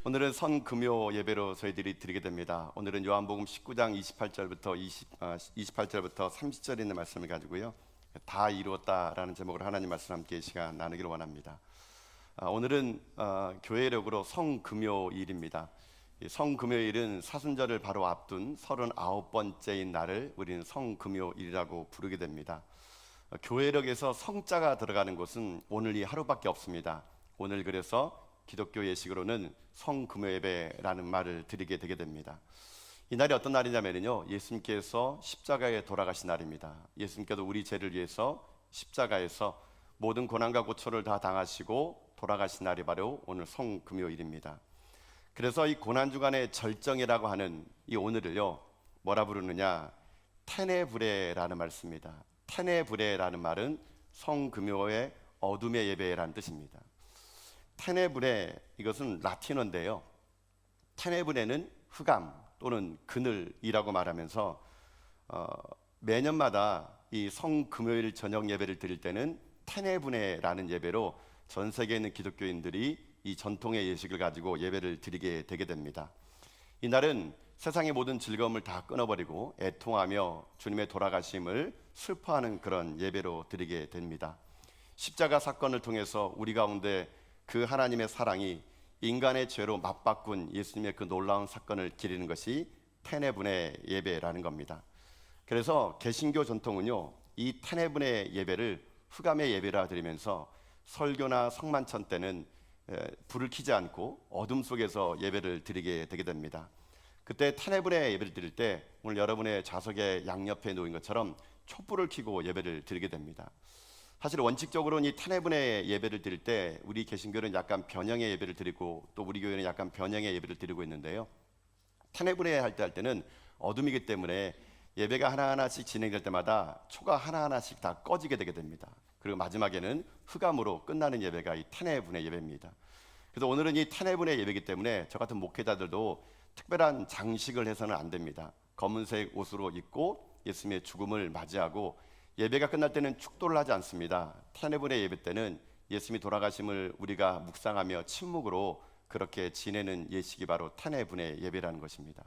오늘은 선금요 예배로 저희들이 드리게 됩니다. 오늘은 요한복음 19장 28절부터 30절에 있는 말씀을 가지고요, 다 이루었다라는 제목으로 하나님 말씀 함께 이 시간 나누기를 원합니다. 오늘은 교회력으로 성금요일입니다. 성금요일은 사순절을 바로 앞둔 39번째인 날을 우리는 성금요일이라고 부르게 됩니다. 교회력에서 성자가 들어가는 곳은 오늘 이 하루밖에 없습니다. 오늘 그래서 기독교 예식으로는 성금요예배라는 말을 드리게 되게 됩니다. 이 날이 어떤 날이냐면요, 예수님께서 십자가에 돌아가신 날입니다. 예수님께서 우리 죄를 위해서 십자가에서 모든 고난과 고초를 다 당하시고 돌아가신 날이 바로 오늘 성금요일입니다. 그래서 이 고난주간의 절정이라고 하는 이 오늘을요, 뭐라 부르느냐, 테네브레라는 말 씁니다. 테네브레라는 말은 성금요의 어둠의 예배라는 뜻입니다. 테네브레, 이것은 라틴어인데요, 테네브레는 흑암 또는 그늘이라고 말하면서 매년마다 이 성금요일 저녁 예배를 드릴 때는 테네브레라는 예배로 전 세계에 있는 기독교인들이 이 전통의 예식을 가지고 예배를 드리게 되게 됩니다. 이날은 세상의 모든 즐거움을 다 끊어버리고 애통하며 주님의 돌아가심을 슬퍼하는 그런 예배로 드리게 됩니다. 십자가 사건을 통해서 우리 가운데 그 하나님의 사랑이 인간의 죄로 맞바꾼 예수님의 그 놀라운 사건을 기리는 것이 테네브레 예배라는 겁니다. 그래서 개신교 전통은요, 이 테네브레 예배를 흑암의 예배라 드리면서 설교나 성만찬 때는 불을 켜지 않고 어둠 속에서 예배를 드리게 되게 됩니다. 그때 테네브레 예배를 드릴 때 오늘 여러분의 좌석의 양옆에 놓인 것처럼 촛불을 켜고 예배를 드리게 됩니다. 사실 원칙적으로는 이 테네브레 예배를 드릴 때 우리 개신교는 약간 변형의 예배를 드리고 또 우리 교회는 약간 변형의 예배를 드리고 있는데요, 테네브레 할 때는 어둠이기 때문에 예배가 하나하나씩 진행될 때마다 초가 하나하나씩 다 꺼지게 되게 됩니다. 그리고 마지막에는 흑암으로 끝나는 예배가 이 테네브레 예배입니다. 그래서 오늘은 이 테네브레 예배이기 때문에 저 같은 목회자들도 특별한 장식을 해서는 안 됩니다. 검은색 옷으로 입고 예수님의 죽음을 맞이하고 예배가 끝날 때는 축도를 하지 않습니다. 테네브레 예배 때는 예수님이 돌아가심을 우리가 묵상하며 침묵으로 그렇게 지내는 예식이 바로 테네브레 예배라는 것입니다.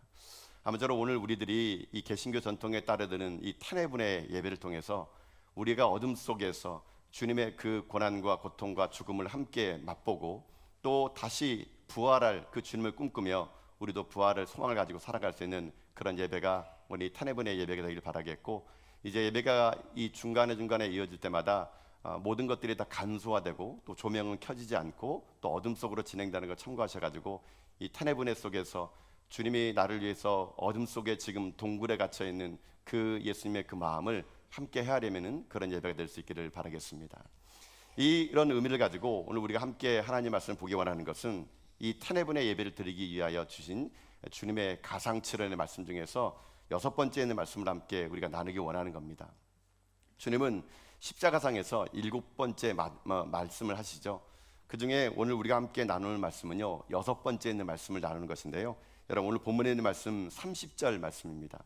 아무쪼록 오늘 우리들이 이 개신교 전통에 따르드는 이 테네브레 예배를 통해서 우리가 어둠 속에서 주님의 그 고난과 고통과 죽음을 함께 맛보고 또 다시 부활할 그 주님을 꿈꾸며 우리도 부활을 소망을 가지고 살아갈 수 있는 그런 예배가 우리 테네브레 예배가 되기를 바라겠고, 이제 예배가 이 중간에 이어질 때마다 모든 것들이 다 간소화되고 또 조명은 켜지지 않고 또 어둠 속으로 진행되는 걸 참고하셔가지고 이 테네브레 속에서 주님이 나를 위해서 어둠 속에 지금 동굴에 갇혀 있는 그 예수님의 그 마음을 함께 헤아리는 그런 예배가 될 수 있기를 바라겠습니다. 이런 의미를 가지고 오늘 우리가 함께 하나님 말씀을 보기 원하는 것은 이 테네브레 예배를 드리기 위하여 주신 주님의 가상칠언의 말씀 중에서 6번째 있는 말씀을 함께 우리가 나누기 원하는 겁니다. 주님은 십자가상에서 7번째 말씀을 하시죠. 그 중에 오늘 우리가 함께 나눌 말씀은요, 6번째 있는 말씀을 나누는 것인데요, 여러분 오늘 본문에 있는 말씀 30절 말씀입니다.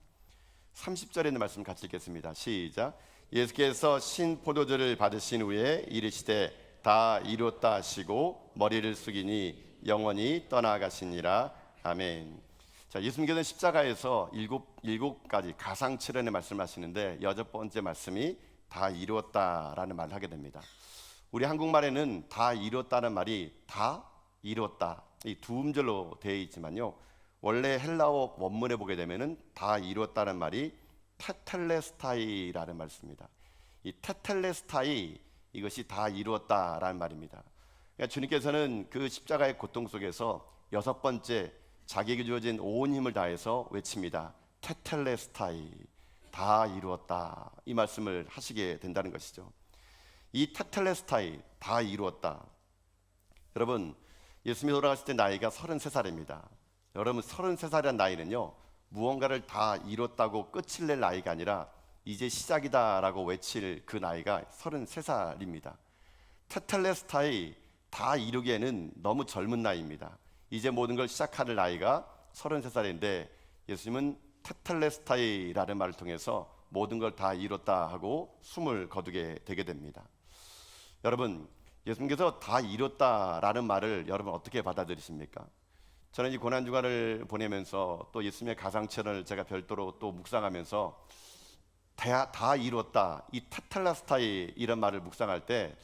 30절에 있는 말씀 같이 읽겠습니다. 시작. 예수께서 신 포도주를 받으신 후에 이르시되 다 이루었다 하시고 머리를 숙이니 영원히 떠나가시니라. 아멘. 자, 예수님께서는 십자가에서 일곱 가지 가상칠언의 말씀을 하시는데 6번째 말씀이 다 이루었다라는 말을 하게 됩니다. 우리 한국말에는 다 이루었다는 말이 다 이루었다, 이 두 음절로 되어 있지만요, 원래 헬라어 원문에 보게 되면은 다 이루었다는 말이 테텔레스타이라는 말씀입니다. 이 테텔레스타이, 이것이 다 이루었다라는 말입니다. 그러니까 주님께서는 그 십자가의 고통 속에서 6번째 자기에게 주어진 온 힘을 다해서 외칩니다. 테텔레스타이, 다 이루었다, 이 말씀을 하시게 된다는 것이죠. 이 테텔레스타이, 다 이루었다. 여러분, 예수님이 돌아가실 때 나이가 33살입니다. 여러분, 33살이라는 나이는요, 무언가를 다 이뤘다고 끝을 낼 나이가 아니라 이제 시작이다라고 외칠 그 나이가 33살입니다. 테텔레스타이, 다 이루기에는 너무 젊은 나이입니다. 이제 모든 걸 시작할 나이가 33살인데 예수님은 테텔레스타이라는 말을 통해서 모든 걸 다 이뤘다 하고 숨을 거두게 되게 됩니다. 여러분, 예수님께서 다 이뤘다라는 말을 여러분 어떻게 받아들이십니까? 저는 이 고난 주간을 보내면서 또 예수님의 가상체를 제가 별도로 또 묵상하면서 다 이루었다, 이 테텔레스타이 이런 말을 묵상할 때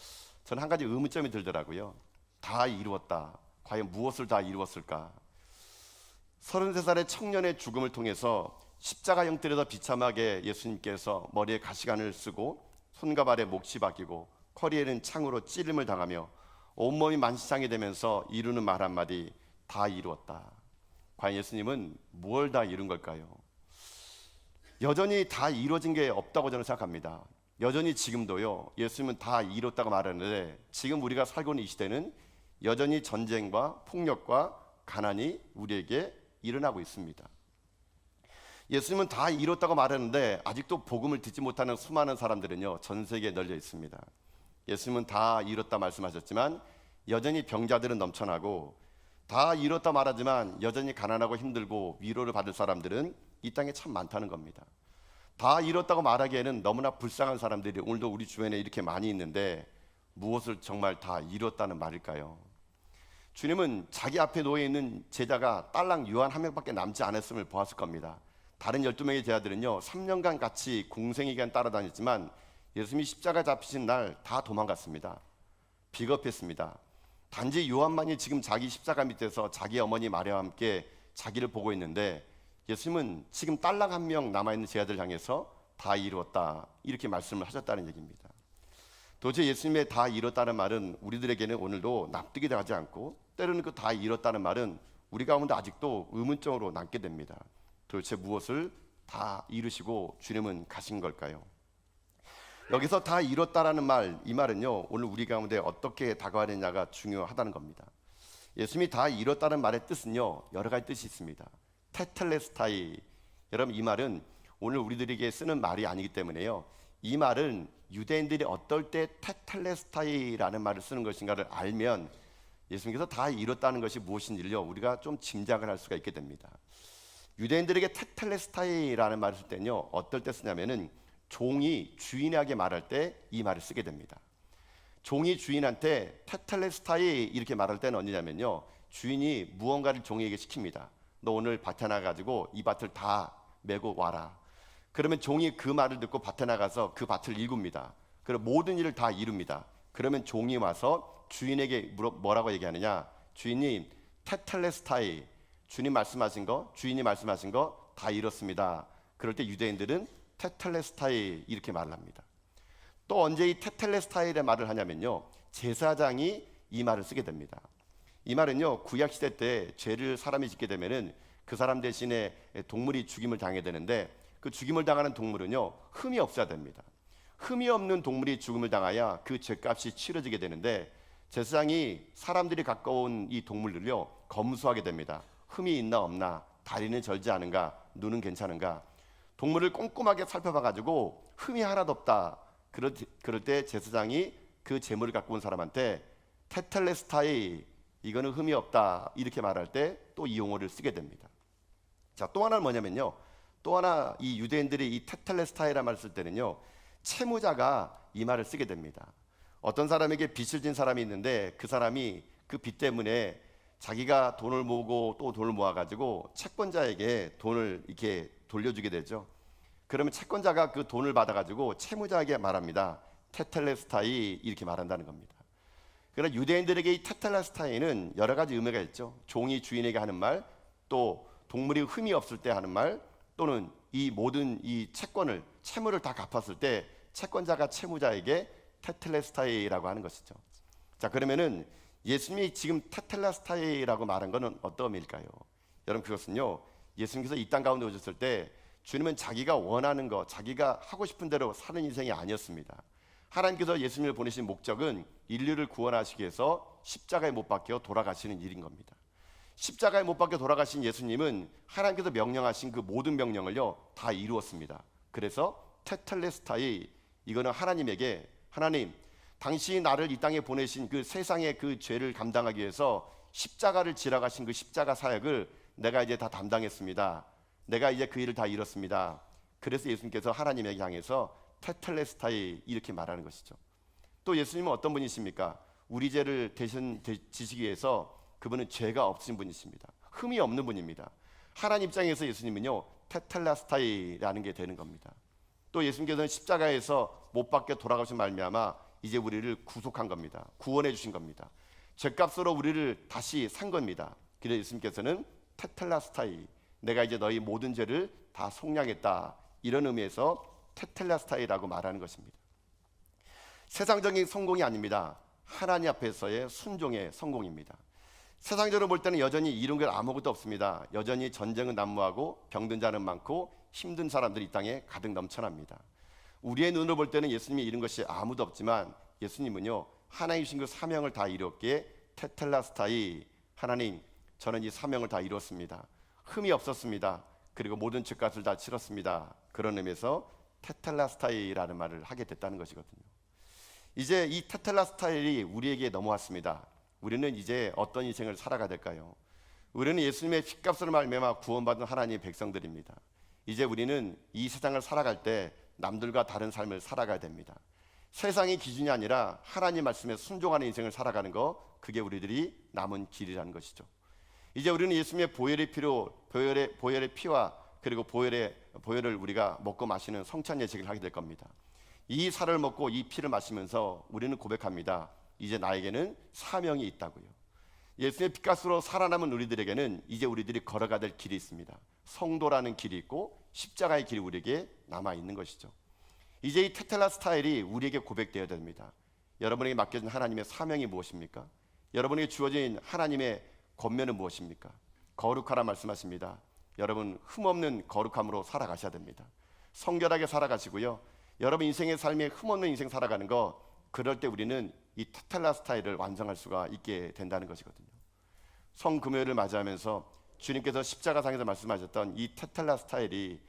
저는 한 가지 의문점이 들더라고요. 다 이루었다. 과연 무엇을 다 이루었을까? 33살의 청년의 죽음을 통해서 십자가 형태에서 비참하게 예수님께서 머리에 가시관을 쓰고 손과 발에 몫이 박히고 허리에는 창으로 찌름을 당하며 온몸이 만신창이 되면서 이루는 말 한마디, 다 이루었다. 과연 예수님은 뭘 다 이룬 걸까요? 여전히 다 이루어진 게 없다고 저는 생각합니다. 여전히 지금도요, 예수님은 다 이뤘다고 말하는데 지금 우리가 살고 있는 이 시대는 여전히 전쟁과 폭력과 가난이 우리에게 일어나고 있습니다. 예수님은 다 이뤘다고 말하는데 아직도 복음을 듣지 못하는 수많은 사람들은요, 전 세계에 널려 있습니다. 예수님은 다 이뤘다 말씀하셨지만 여전히 병자들은 넘쳐나고, 다 이뤘다 말하지만 여전히 가난하고 힘들고 위로를 받을 사람들은 이 땅에 참 많다는 겁니다. 다 이뤘다고 말하기에는 너무나 불쌍한 사람들이 오늘도 우리 주변에 이렇게 많이 있는데 무엇을 정말 다 이뤘다는 말일까요? 주님은 자기 앞에 놓여 있는 제자가 딸랑 요한 한 명밖에 남지 않았음을 보았을 겁니다. 다른 12명의 제자들은요 3년간 같이 공생의 기간 따라다녔지만 예수님이 십자가 잡히신 날 다 도망갔습니다. 비겁했습니다. 단지 요한만이 지금 자기 십자가 밑에서 자기 어머니 마리아와 함께 자기를 보고 있는데, 예수님은 지금 딸랑 한 명 남아있는 제자들 향해서 다 이루었다 이렇게 말씀을 하셨다는 얘기입니다. 도대체 예수님의 다 이뤘다는 말은 우리들에게는 오늘도 납득이 되지 않고, 때로는 그 다 이뤘다는 말은 우리 가운데 아직도 의문점으로 남게 됩니다. 도대체 무엇을 다 이루시고 주님은 가신 걸까요? 여기서 다 이뤘다라는 말, 이 말은요 오늘 우리 가운데 어떻게 다가가느냐가 중요하다는 겁니다. 예수님이 다 이뤘다는 말의 뜻은요 여러 가지 뜻이 있습니다. 테텔레스타이, 여러분 이 말은 오늘 우리들에게 쓰는 말이 아니기 때문에요, 이 말은 유대인들이 어떨 때 테텔레스타이라는 말을 쓰는 것인가를 알면 예수님께서 다 이뤘다는 것이 무엇인지를 우리가 좀 짐작을 할 수가 있게 됩니다. 유대인들에게 테텔레스타이라는 말을 쓸 때는요 어떨 때 쓰냐면은 종이 주인에게 말할 때 이 말을 쓰게 됩니다. 종이 주인한테 테텔레스타이 이렇게 말할 때는 언제냐면요, 주인이 무언가를 종에게 시킵니다. 너 오늘 밭에 나가지고 이 밭을 다 메고 와라. 그러면 종이 그 말을 듣고 밭에 나가서 그 밭을 일굽니다. 그리고 모든 일을 다 이룹니다. 그러면 종이 와서 주인에게 뭐라고 얘기하느냐, 주인님 테텔레스타이, 주인이 말씀하신 거 다 이뤘습니다. 그럴 때 유대인들은 테텔레스타이 이렇게 말을 합니다. 또 언제 이 테텔레스타이의 말을 하냐면요, 제사장이 이 말을 쓰게 됩니다. 이 말은요 구약 시대 때 죄를 사람이 짓게 되면은 그 사람 대신에 동물이 죽임을 당해야 되는데, 그 죽임을 당하는 동물은요 흠이 없어야 됩니다. 흠이 없는 동물이 죽음을 당해야 그 죄값이 치러지게 되는데, 제사장이 사람들이 가까운 이 동물들을요 검수하게 됩니다. 흠이 있나 없나, 다리는 절지 않은가, 눈은 괜찮은가, 동물을 꼼꼼하게 살펴봐 가지고 흠이 하나도 없다, 그럴 때 제사장이 그 재물을 갖고 온 사람한테 테텔레스타이, 이거는 흠이 없다 이렇게 말할 때 또 이 용어를 쓰게 됩니다. 자, 또 하나는 뭐냐면요, 또 하나 이 유대인들이 이 테텔레스타이라는 말을 쓸 때는요 채무자가 이 말을 쓰게 됩니다. 어떤 사람에게 빚을 진 사람이 있는데 그 사람이 그 빚 때문에 자기가 돈을 모으고 또 돈을 모아가지고 채권자에게 돈을 이렇게 돌려주게 되죠. 그러면 채권자가 그 돈을 받아가지고 채무자에게 말합니다. 테텔레스타이 이렇게 말한다는 겁니다. 그러나 유대인들에게 이 테텔레스타이는 여러 가지 의미가 있죠. 종이 주인에게 하는 말, 또 동물이 흠이 없을 때 하는 말, 또는 이 모든 이 채무를 다 갚았을 때 채권자가 채무자에게 테텔레스타이라고 하는 것이죠. 자, 그러면은 예수님이 지금 테텔레스타이라고 말한 것은 어떤 의미일까요? 여러분, 그것은요 예수님께서 이 땅 가운데 오셨을 때 주님은 자기가 원하는 것, 자기가 하고 싶은 대로 사는 인생이 아니었습니다. 하나님께서 예수님을 보내신 목적은 인류를 구원하시기 위해서 십자가에 못 박혀 돌아가시는 일인 겁니다. 십자가에 못 박혀 돌아가신 예수님은 하나님께서 명령하신 그 모든 명령을요 다 이루었습니다. 그래서 테텔레스타이, 이거는 하나님에게, 하나님 당신이 나를 이 땅에 보내신 그 세상의 그 죄를 감당하기 위해서 십자가를 지러 가신 그 십자가 사역을 내가 이제 다 담당했습니다. 내가 이제 그 일을 다 이뤘습니다. 그래서 예수님께서 하나님에게 향해서 테텔레스타이 이렇게 말하는 것이죠. 또 예수님은 어떤 분이십니까? 우리 죄를 대신 지시기 위해서 그분은 죄가 없으신 분이십니다. 흠이 없는 분입니다. 하나님 입장에서 예수님은요 테텔라스타이라는 게 되는 겁니다. 또 예수님께서는 십자가에서 못 박혀 돌아가신 말미암아 이제 우리를 구속한 겁니다. 구원해 주신 겁니다. 죄값으로 우리를 다시 산 겁니다. 그래서 예수님께서는 테텔라스타이, 내가 이제 너희 모든 죄를 다 속량했다, 이런 의미에서 테텔라스타이라고 말하는 것입니다. 세상적인 성공이 아닙니다. 하나님 앞에서의 순종의 성공입니다. 세상적으로 볼 때는 여전히 이룬 게 아무것도 없습니다. 여전히 전쟁은 난무하고 병든 자는 많고 힘든 사람들이 이 땅에 가득 넘쳐납니다. 우리의 눈으로 볼 때는 예수님이 이룬 것이 아무도 없지만 예수님은요 하나님 주신 그 사명을 다 이뤘기에 테텔라스타이, 하나님 저는 이 사명을 다 이뤘습니다. 흠이 없었습니다. 그리고 모든 죄값을 다 치렀습니다. 그런 의미에서 테텔라스타이라는 말을 하게 됐다는 것이거든요. 이제 이 테텔라스타일이 우리에게 넘어왔습니다. 우리는 이제 어떤 인생을 살아가야 될까요? 우리는 예수님의 피값으로 말미암아 구원받은 하나님의 백성들입니다. 이제 우리는 이 세상을 살아갈 때 남들과 다른 삶을 살아가야 됩니다. 세상이 기준이 아니라 하나님 말씀에 순종하는 인생을 살아가는 거, 그게 우리들이 남은 길이라는 것이죠. 이제 우리는 예수님의 보혈의 피와 그리고 보혈을 우리가 먹고 마시는 성찬 예식을 하게 될 겁니다. 이 살을 먹고 이 피를 마시면서 우리는 고백합니다. 이제 나에게는 사명이 있다고요. 예수님의 피값으로 살아남은 우리들에게는 이제 우리들이 걸어가야 될 길이 있습니다. 성도라는 길이 있고 십자가의 길이 우리에게 남아 있는 것이죠. 이제 이 테텔라스타일이 우리에게 고백되어야 됩니다. 여러분에게 맡겨진 하나님의 사명이 무엇입니까? 여러분에게 주어진 하나님의 권면은 무엇입니까? 거룩하라 말씀하십니다. 여러분 흠없는 거룩함으로 살아가셔야 됩니다. 성결하게 살아가시고요. 여러분 인생의 삶에 흠없는 인생 살아가는 거, 그럴 때 우리는 이 테텔라스타일을 완성할 수가 있게 된다는 것이거든요. 성금요일을 맞이하면서 주님께서 십자가상에서 말씀하셨던 이 테텔라스타일이,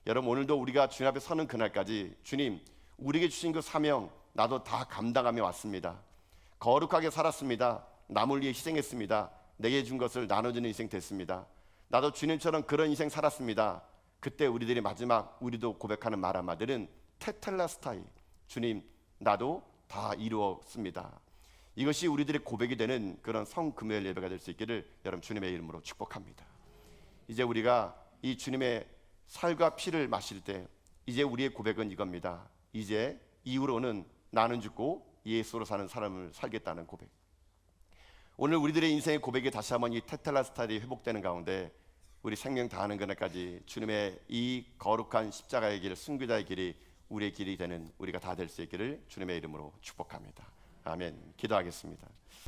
여러분 오늘도 우리가 주님 앞에 서는 그날까지 주님 우리에게 주신 그 사명 나도 다 감당하며 왔습니다. 거룩하게 살았습니다. 남을 위해 희생했습니다. 내게 준 것을 나눠주는 인생 됐습니다. 나도 주님처럼 그런 인생 살았습니다. 그때 우리들이 마지막 우리도 고백하는 말 한마디는 테텔라스타이, 주님 나도 다 이루었습니다. 이것이 우리들의 고백이 되는 그런 성금요일 예배가 될 수 있기를 여러분 주님의 이름으로 축복합니다. 이제 우리가 이 주님의 살과 피를 마실 때 이제 우리의 고백은 이겁니다. 이제 이후로는 나는 죽고 예수로 사는 삶을 살겠다는 고백. 오늘 우리들의 인생의 고백이 다시 한번 이 테텔라스타일이 회복되는 가운데 우리 생명 다하는 그날까지 주님의 이 거룩한 십자가의 길, 순교자의 길이 우리의 길이 되는 우리가 다 될 수 있기를 주님의 이름으로 축복합니다. 아멘. 기도하겠습니다.